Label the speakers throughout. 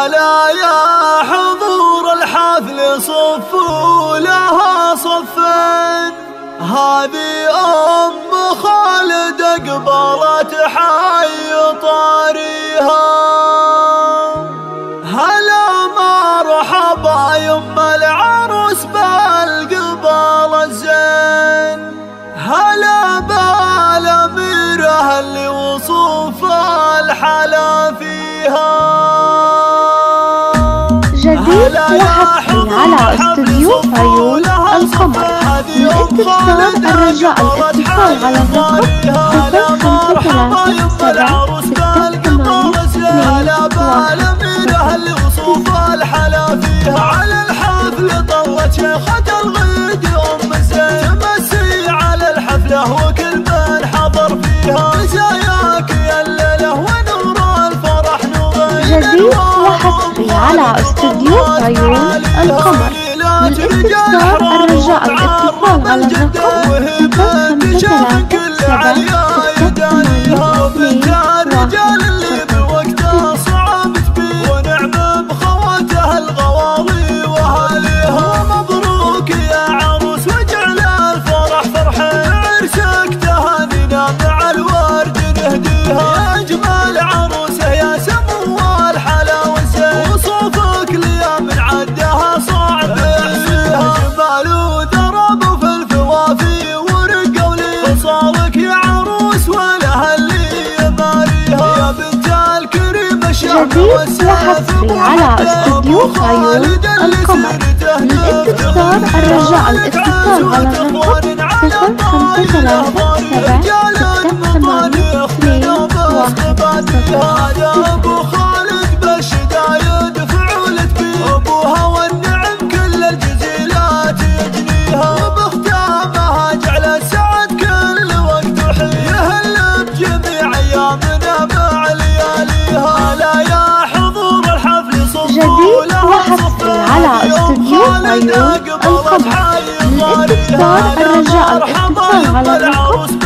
Speaker 1: هلا يا حضور الحفل صفوا لها صفين، هذه أم خالد أقبلت حي طاريها. هلا مرحبا يم العروس بالقبال الزين، هلا بالأميرة اللي وصوف الحلا فيها.
Speaker 2: جديد وحصري على استوديو عيون القمر. للاستفسار الرجاء الاتصال على الرقم
Speaker 1: 053 اللي وصوف الحلا فيها. على الحفل طلت شيخة الغيد أم زين، تمسي على الحفلة وكل من حضر فيها. جاياك يا الليلة ونور الفرح نور.
Speaker 2: جديد وحصري على استوديو عيون القمر. للاستفسار الرجاء الاتصال على الرقم 053
Speaker 1: اللي بوقتها صعبت بيه، ونعم بخواتها الغواضي واهاليها. مبروك يا عروس واجعل الفرح فرحين، عرسك تهانينا مع الورد نهديها. يا اجمل عروسه يا سمو الحلا والزين، وصوفك ليا من عدها صعب يحصيها. جمال وذرب في الفوافي ورقه ولي، وصالك يا عروس ولا اللي يماريها. يا بنت الكريم الشعب
Speaker 2: وحصري على استوديو عيون القمر. للاستفسار الرجاء الاتصال على الرقم 053
Speaker 1: هذا ابو خالد بالشدايد فعولت بيه، ابوها والنعم كل الجزيلات يجنيها. وبختامها جعل السعد كل وقت وحين، يهل بجميع ايامنا مع لياليها. لا يا حضور الحفل صفوا لها
Speaker 2: وحصري على استوديو عيون القمر. للاستفسار الرجاء الاتصال على الرقم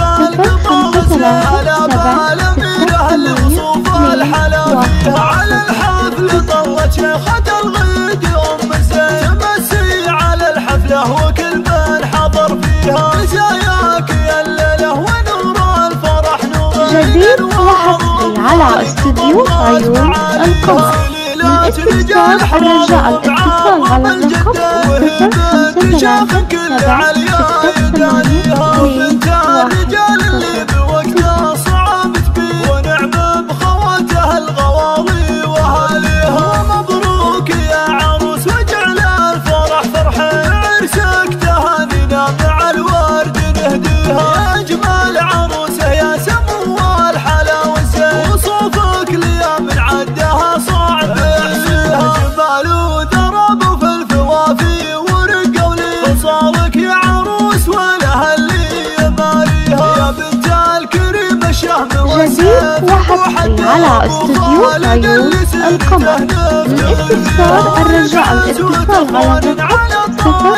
Speaker 2: 053
Speaker 1: على الحفل طلت شيخة الغيد أم زين، تمسي على الحفلة وكل من حضر فيها. جاياك يا الليلة ونور الفرح نور.
Speaker 2: جديد وحصري على استوديو عيون القمر. للاستفسار الرجاء الاتصال على الرقم 053
Speaker 1: بوقتها صعبت بيه، ونعم بخواتها الغواضي واهاليها. مبروك يا عروس واجعل الفرح فرحين، عرسك تهانينا مع الورد نهديها. يا اجمل عروسه يا سمو الحلا والزين، وصوفك ليا من عدها صعب يحصيها. جمال وذرب في الفوافي ورقه ولي، وصالك يا عروس ولا اللي يماريها. يا بنت الكريم الشهم
Speaker 2: جديد وحصري على استوديو عيون القمر. للاستفسار الرجاء الاتصال على الرقم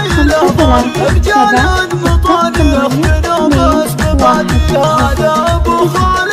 Speaker 2: 053
Speaker 1: هذا ابو خالد